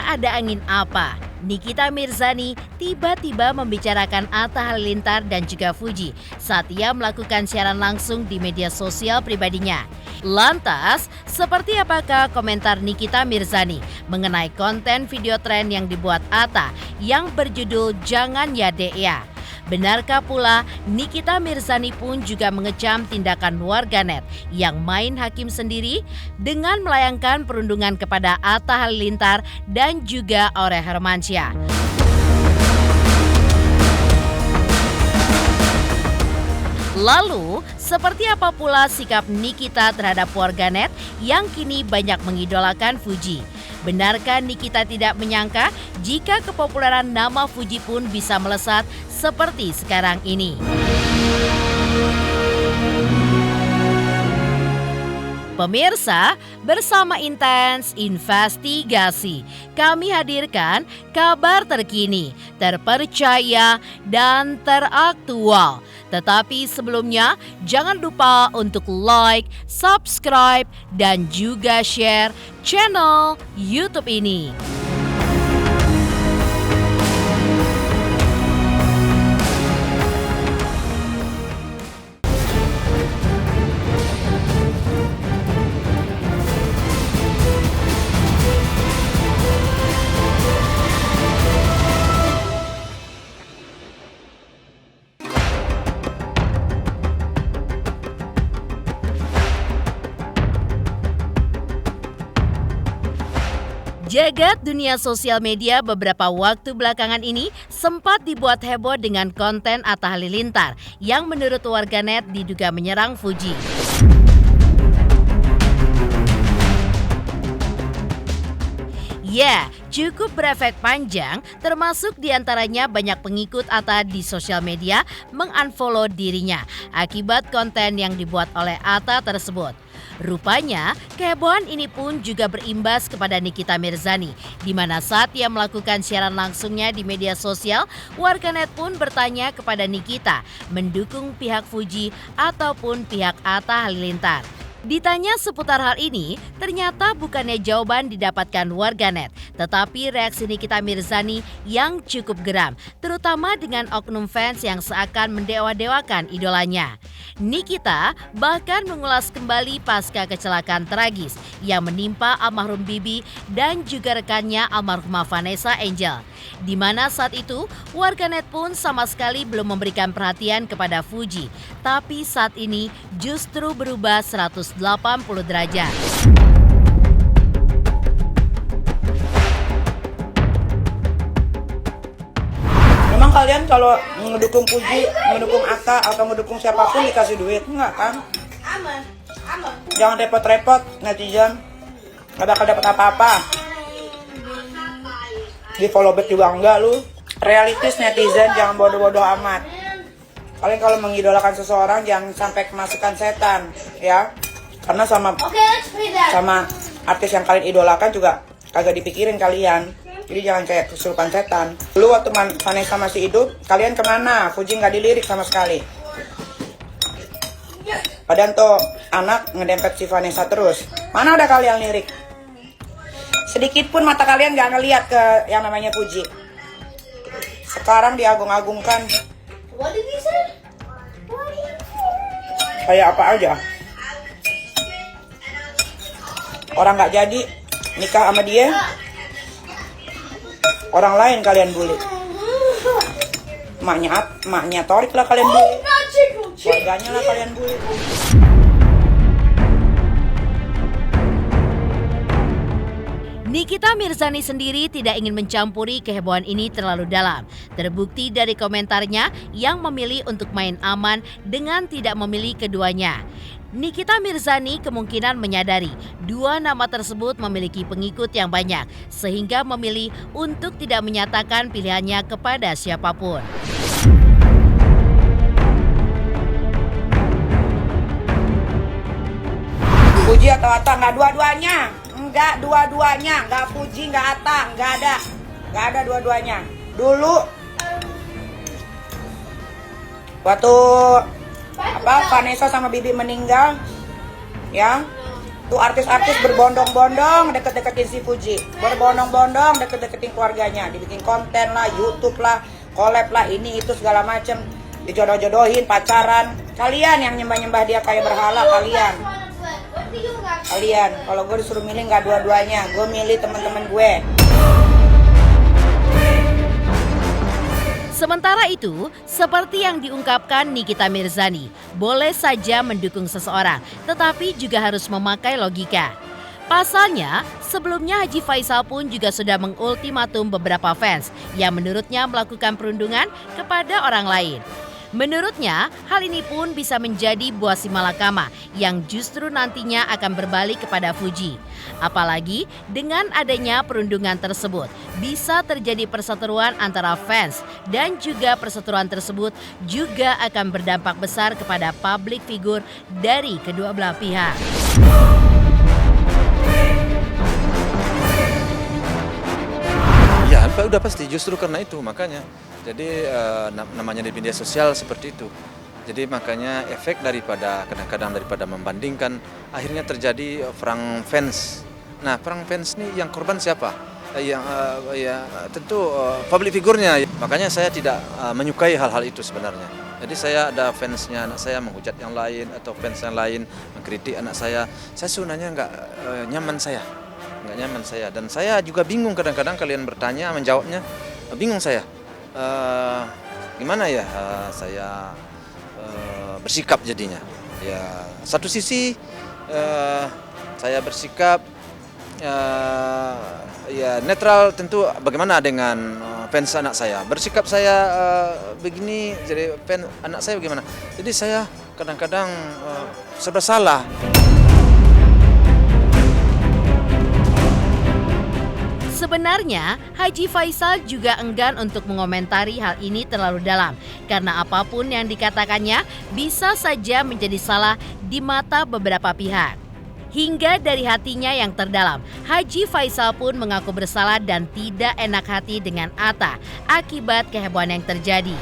ada angin apa? Nikita Mirzani tiba-tiba membicarakan Atta Halilintar dan juga Fuji saat ia melakukan siaran langsung di media sosial pribadinya. Lantas, seperti apakah komentar Nikita Mirzani mengenai konten video tren yang dibuat Atta yang berjudul Jangan Ya Dek Ya? Benarkah pula Nikita Mirzani pun juga mengecam tindakan warganet yang main hakim sendiri dengan melayangkan perundungan kepada Atta Halilintar dan juga Aurel Hermansyah? Lalu, seperti apa pula sikap Nikita terhadap warganet yang kini banyak mengidolakan Fuji? Benarkah Nikita tidak menyangka jika kepopuleran nama Fuji pun bisa melesat seperti sekarang ini? Pemirsa, bersama Intens Investigasi, kami hadirkan kabar terkini, terpercaya, dan teraktual. Tetapi sebelumnya, jangan lupa untuk like, subscribe, dan juga share channel YouTube ini. Jagat dunia sosial media beberapa waktu belakangan ini sempat dibuat heboh dengan konten Atta Halilintar yang menurut warganet diduga menyerang Fuji. Ya, cukup berefek panjang, termasuk diantaranya banyak pengikut Atta di sosial media mengunfollow dirinya akibat konten yang dibuat oleh Atta tersebut. Rupanya, kehebohan ini pun juga berimbas kepada Nikita Mirzani, di mana saat ia melakukan siaran langsungnya di media sosial, warganet pun bertanya kepada Nikita mendukung pihak Fuji ataupun pihak Atta Halilintar. Ditanya seputar hal ini, ternyata bukannya jawaban didapatkan warganet, tetapi reaksi Nikita Mirzani yang cukup geram, terutama dengan oknum fans yang seakan mendewa-dewakan idolanya. Nikita bahkan mengulas kembali pasca kecelakaan tragis yang menimpa almarhum Bibi dan juga rekannya almarhumah Vanessa Angel, di mana saat itu warganet pun sama sekali belum memberikan perhatian kepada Fuji, tapi saat ini justru berubah 180 derajat. Memang kalian kalau mendukung Fuji, mendukung Atta atau mendukung siapapun dikasih duit, enggak kan? Jangan repot-repot netizen, nggak bakal dapat apa-apa. Di follow back juga enggak lu. Realistis netizen, jangan bodoh-bodoh amat. Kalian kalau mengidolakan seseorang jangan sampai kemasukan setan, ya. Karena sama artis yang kalian idolakan juga kagak dipikirin kalian. Jadi jangan kayak kesurupan setan. Dulu waktu Vanessa masih hidup, kalian kemana? Fuji nggak dilirik sama sekali. Padahal tuh anak ngedempet si Vanessa terus. Mana udah kalian lirik? Sedikit pun mata kalian nggak ngeliat ke yang namanya Fuji. Sekarang diagung-agungkan. Kayak apa aja. Orang nggak jadi nikah sama dia, orang lain kalian bully. Maknya Torik lah kalian bully. Warganya lah kalian bully. Nikita Mirzani sendiri tidak ingin mencampuri kehebohan ini terlalu dalam. Terbukti dari komentarnya yang memilih untuk main aman dengan tidak memilih keduanya. Nikita Mirzani kemungkinan menyadari dua nama tersebut memiliki pengikut yang banyak, sehingga memilih untuk tidak menyatakan pilihannya kepada siapapun. Fuji atau Atta, nggak dua-duanya. Nggak dua-duanya, nggak Fuji, nggak Atta, nggak ada dua-duanya. Dulu waktu Vanessa sama Bibi meninggal, ya Tuh artis-artis berbondong-bondong deket-deketin si Fuji. Berbondong-bondong deket-deketin keluarganya. Dibikin konten lah, YouTube lah, collab lah, ini itu segala macem. Dijodoh-jodohin, pacaran. Kalian yang nyembah-nyembah dia kayak berhala, kalian. Kalau gue disuruh milih nggak dua-duanya. Gue milih teman-teman gue. Sementara itu, seperti yang diungkapkan Nikita Mirzani, boleh saja mendukung seseorang, tetapi juga harus memakai logika. Pasalnya, sebelumnya Haji Faisal pun juga sudah mengultimatum beberapa fans yang menurutnya melakukan perundungan kepada orang lain. Menurutnya, hal ini pun bisa menjadi buah simalakama yang justru nantinya akan berbalik kepada Fuji. Apalagi dengan adanya perundungan tersebut, bisa terjadi perseteruan antara fans dan juga perseteruan tersebut juga akan berdampak besar kepada public figure dari kedua belah pihak. Ya, udah pasti justru karena itu makanya. Jadi namanya di media sosial seperti itu. Jadi makanya efek kadang-kadang daripada membandingkan akhirnya terjadi perang fans. Nah, perang fans ini yang korban siapa? Tentu public figure-nya. Makanya saya tidak menyukai hal-hal itu sebenarnya. Jadi saya ada fansnya anak saya menghujat yang lain atau fans yang lain mengkritik anak saya sebenarnya nggak nyaman saya. Nggak nyaman saya, dan saya juga bingung kadang-kadang kalian bertanya menjawabnya bingung saya. Gimana ya saya bersikap jadinya. Ya, satu sisi saya bersikap ya netral, tentu bagaimana dengan fans anak saya. Bersikap saya begini, jadi fans anak saya bagaimana. Jadi saya kadang-kadang serba salah. Sebenarnya, Haji Faisal juga enggan untuk mengomentari hal ini terlalu dalam karena apapun yang dikatakannya bisa saja menjadi salah di mata beberapa pihak. Hingga dari hatinya yang terdalam, Haji Faisal pun mengaku bersalah dan tidak enak hati dengan Atta akibat kehebohan yang terjadi.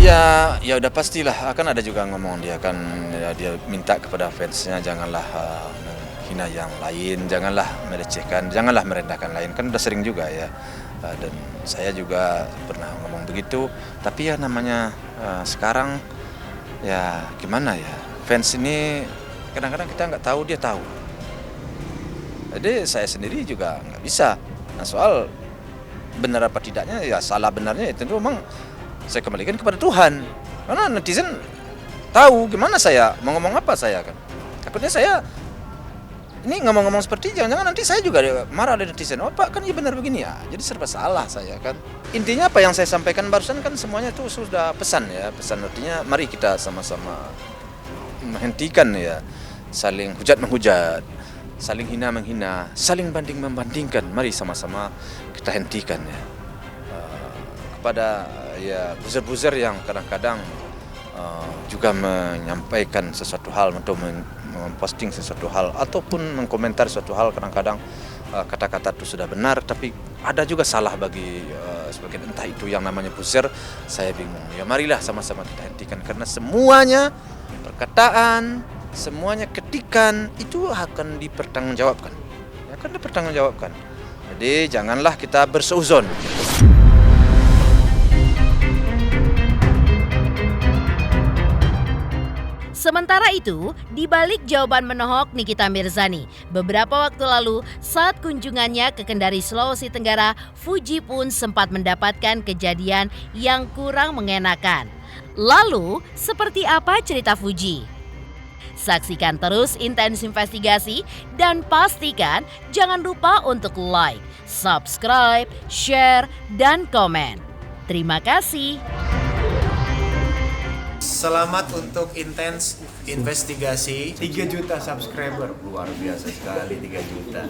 Ya udah pastilah akan ada juga ngomong dia kan, ya, dia minta kepada fansnya janganlah menghina yang lain, janganlah melecehkan, janganlah merendahkan lain, kan udah sering juga ya. Dan saya juga pernah ngomong begitu, tapi ya namanya sekarang ya gimana ya, fans ini kadang-kadang kita nggak tahu, dia tahu. Jadi saya sendiri juga nggak bisa. Nah, soal benar apa tidaknya ya salah benarnya itu memang saya kembalikan kepada Tuhan. Karena netizen tahu gimana saya mau ngomong apa saya kan. Takutnya saya ini ngomong-ngomong seperti jangan-jangan nanti saya juga marah dari netizen. Oh Pak, kan iya benar begini ya. Jadi serba salah saya kan. Intinya apa yang saya sampaikan barusan kan semuanya itu sudah pesan ya. Pesan artinya mari kita sama-sama menghentikan ya saling hujat-menghujat, saling hina-menghina, saling banding-membandingkan. Mari sama-sama kita hentikan ya. Kepada ya buzzer-buzzer yang kadang-kadang juga menyampaikan sesuatu hal atau memposting sesuatu hal ataupun mengkomentar sesuatu hal, kadang-kadang kata-kata itu sudah benar tapi ada juga salah bagi sebagian, entah itu yang namanya buzzer. Saya bingung. Ya marilah sama-sama kita hentikan karena semuanya perkataan, semuanya ketikan itu akan dipertanggungjawabkan. Akan dipertanggungjawabkan. Jadi janganlah kita berseuzon. Sementara itu, di balik jawaban menohok Nikita Mirzani, beberapa waktu lalu saat kunjungannya ke Kendari, Sulawesi Tenggara, Fuji pun sempat mendapatkan kejadian yang kurang mengenakan. Lalu, seperti apa cerita Fuji? Saksikan terus Intens Investigasi dan pastikan jangan lupa untuk like, subscribe, share, dan komen. Terima kasih. Selamat untuk Intens Investigasi. 3 juta subscriber, luar biasa sekali 3 juta.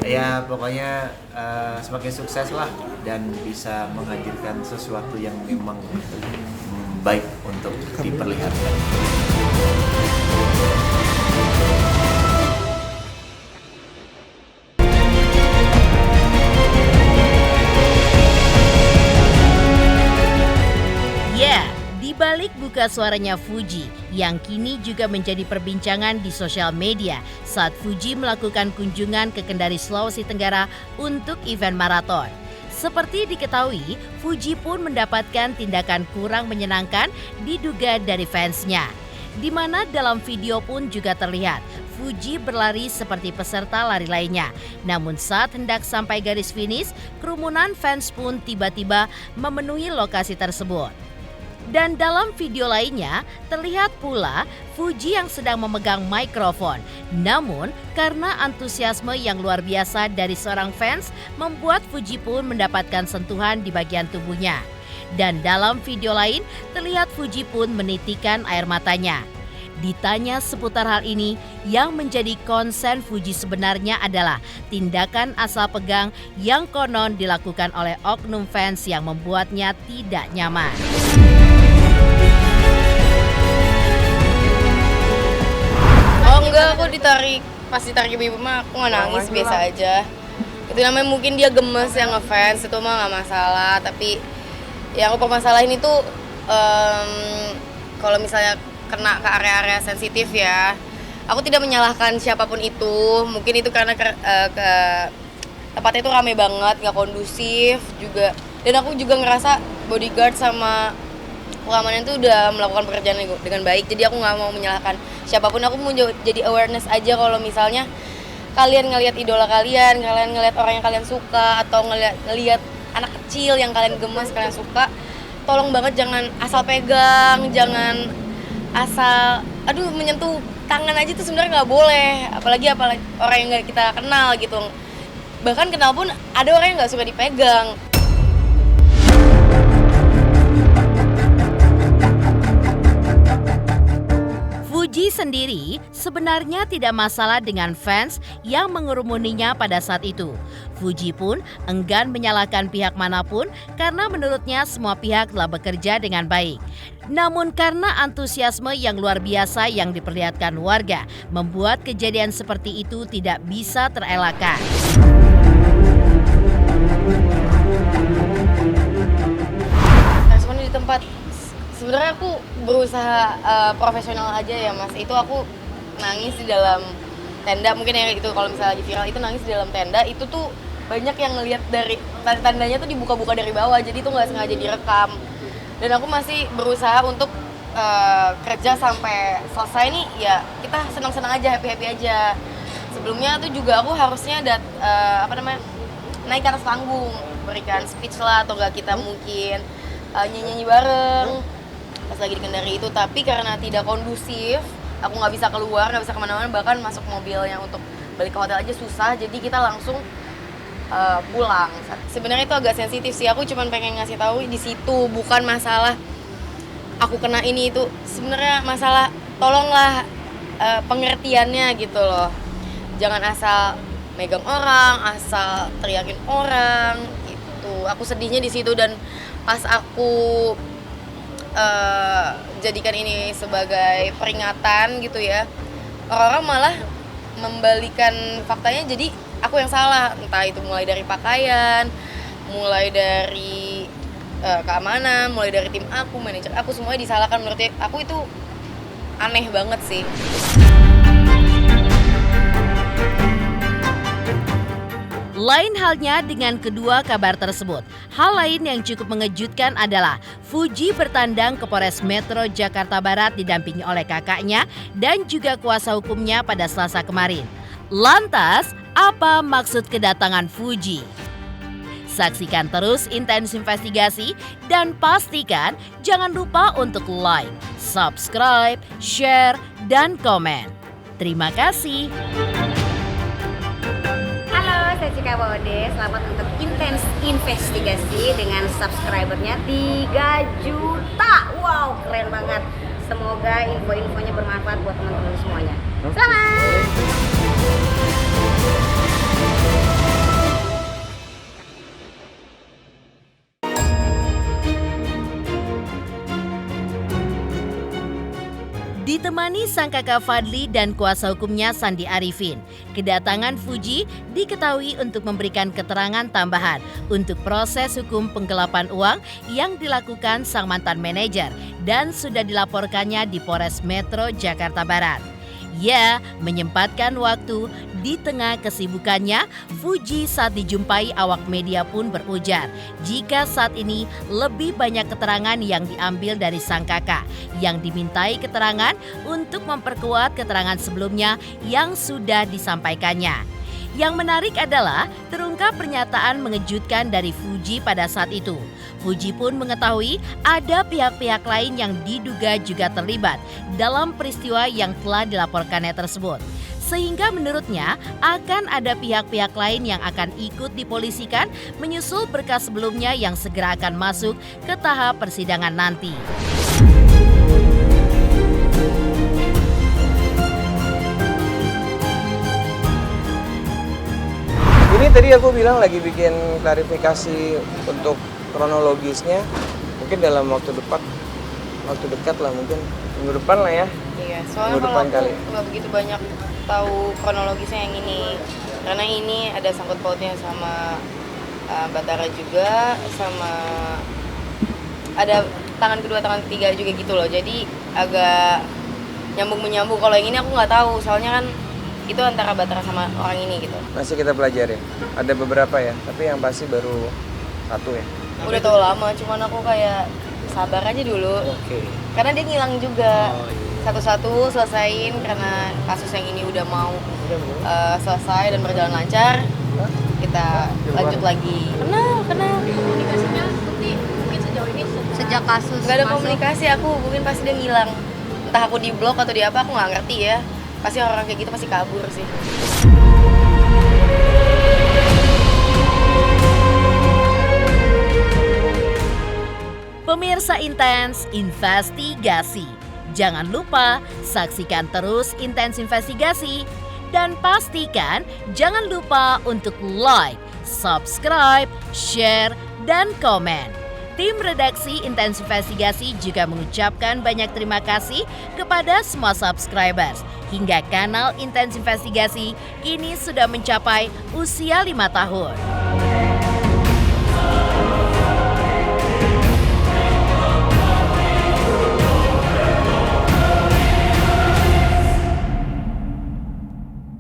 Ya pokoknya semakin sukses lah dan bisa menghadirkan sesuatu yang memang baik untuk diperlihatkan. Di balik balik buka suaranya Fuji yang kini juga menjadi perbincangan di sosial media saat Fuji melakukan kunjungan ke Kendari, Sulawesi Tenggara untuk event maraton. Seperti diketahui, Fuji pun mendapatkan tindakan kurang menyenangkan diduga dari fansnya. Di mana dalam video pun juga terlihat Fuji berlari seperti peserta lari lainnya. Namun saat hendak sampai garis finish, kerumunan fans pun tiba-tiba memenuhi lokasi tersebut. Dan dalam video lainnya, terlihat pula Fuji yang sedang memegang mikrofon. Namun, karena antusiasme yang luar biasa dari seorang fans, membuat Fuji pun mendapatkan sentuhan di bagian tubuhnya. Dan dalam video lain, terlihat Fuji pun menitikkan air matanya. Ditanya seputar hal ini, yang menjadi konsen Fuji sebenarnya adalah tindakan asal pegang yang konon dilakukan oleh oknum fans yang membuatnya tidak nyaman. Oh enggak, aku pas ditarik ibu mah aku nggak nangis, biasa aja. Itu namanya mungkin dia gemes yang ngefans, itu mah nggak masalah. Tapi yang aku permasalahin itu kalau misalnya kena ke area-area sensitif ya, aku tidak menyalahkan siapapun itu. Mungkin itu karena tempatnya itu rame banget, nggak kondusif juga. Dan aku juga ngerasa bodyguard sama pengamanan itu udah melakukan pekerjaan dengan baik. Jadi aku nggak mau menyalahkan siapapun. Aku mau jadi awareness aja kalau misalnya kalian ngelihat idola kalian ngelihat orang yang kalian suka, atau ngelihat anak kecil yang kalian gemas, kalian suka, tolong banget jangan asal pegang, jangan asal menyentuh tangan aja tuh sebenarnya nggak boleh. Apalagi orang yang nggak kita kenal gitu. Bahkan kenal pun ada orang yang nggak suka dipegang. Fuji sendiri sebenarnya tidak masalah dengan fans yang mengerumuninya pada saat itu. Fuji pun enggan menyalahkan pihak manapun karena menurutnya semua pihak telah bekerja dengan baik. Namun karena antusiasme yang luar biasa yang diperlihatkan warga, membuat kejadian seperti itu tidak bisa terelakkan. Respon di tempat, sebenarnya aku berusaha profesional aja ya mas. Itu aku nangis di dalam tenda, mungkin ya itu kalau misalnya lagi viral itu nangis di dalam tenda. Itu tuh banyak yang ngelihat dari tandanya tuh dibuka-buka dari bawah, jadi itu nggak sengaja direkam. Dan aku masih berusaha untuk kerja sampai selesai nih, ya kita senang-senang aja, happy-happy aja. Sebelumnya tuh juga aku harusnya naik ke atas panggung, berikan speech lah, atau nggak kita mungkin nyanyi bareng pas lagi di Kendari itu. Tapi karena tidak kondusif, aku nggak bisa keluar, nggak bisa kemana-mana, bahkan masuk mobil yang untuk balik ke hotel aja susah. Jadi kita langsung pulang. Sebenarnya itu agak sensitif sih. Aku cuma pengen ngasih tahu di situ bukan masalah aku kena ini itu. Sebenarnya masalah tolonglah pengertiannya gitu loh. Jangan asal megang orang, asal teriakin orang gitu. Aku sedihnya di situ. Dan pas aku jadikan ini sebagai peringatan gitu ya, orang-orang malah membalikan faktanya jadi aku yang salah. Entah itu mulai dari pakaian, mulai dari keamanan, mulai dari tim aku, manajer aku, semuanya disalahkan. Menurut aku itu aneh banget sih. Lain halnya dengan kedua kabar tersebut. Hal lain yang cukup mengejutkan adalah Fuji bertandang ke Polres Metro Jakarta Barat didampingi oleh kakaknya dan juga kuasa hukumnya pada Selasa kemarin. Lantas, apa maksud kedatangan Fuji? Saksikan terus Intens Investigasi dan pastikan jangan lupa untuk like, subscribe, share, dan komen. Terima kasih. Halo, saya Cika Bode. Selamat untuk Intens Investigasi dengan subscribernya 3 juta. Wow, keren banget. Semoga info-infonya bermanfaat buat teman-teman semuanya. Selamat! Di Ditemani sang kakak Fadli dan kuasa hukumnya Sandi Arifin, kedatangan Fuji diketahui untuk memberikan keterangan tambahan untuk proses hukum penggelapan uang yang dilakukan sang mantan manajer dan sudah dilaporkannya di Polres Metro Jakarta Barat. Ia menyempatkan waktu di tengah kesibukannya. Fuji saat dijumpai awak media pun berujar jika saat ini lebih banyak keterangan yang diambil dari sang kakak yang dimintai keterangan untuk memperkuat keterangan sebelumnya yang sudah disampaikannya. Yang menarik adalah terungkap pernyataan mengejutkan dari Fuji pada saat itu. Fuji pun mengetahui ada pihak-pihak lain yang diduga juga terlibat dalam peristiwa yang telah dilaporkannya tersebut. Sehingga menurutnya akan ada pihak-pihak lain yang akan ikut dipolisikan menyusul berkas sebelumnya yang segera akan masuk ke tahap persidangan nanti. Ini tadi aku bilang lagi bikin klarifikasi untuk kronologisnya, mungkin dalam waktu dekat lah, mungkin minggu depan lah ya. Iya, soalnya Minggu kalau depan aku nggak begitu banyak tahu kronologisnya yang ini, karena ini ada sangkut pautnya sama Batara juga, sama ada tangan kedua tangan ketiga juga gitu loh, jadi agak nyambung menyambung. Kalau yang ini aku nggak tahu, soalnya kan itu antara Batara sama orang ini gitu. Masih kita pelajari. Ada beberapa ya, tapi yang pasti baru satu ya. Udah tahu lama, cuman aku kayak sabar aja dulu. Oke. Karena dia ngilang juga. Satu-satu selesain karena kasus yang ini udah mau selesai dan berjalan lancar. Kita lanjut lagi. Kenal. Komunikasinya seperti mungkin sejauh ini Sejak kasus Gak ada masuk. komunikasi, aku hubungin pasti dia ngilang. Entah aku di blok atau di apa, aku nggak ngerti ya. Pasti orang kayak gitu pasti kabur sih. Pemirsa Intens Investigasi, jangan lupa saksikan terus Intens Investigasi dan pastikan jangan lupa untuk like, subscribe, share, dan komen. Tim redaksi Intens Investigasi juga mengucapkan banyak terima kasih kepada semua subscribers hingga kanal Intens Investigasi kini sudah mencapai usia 5 tahun.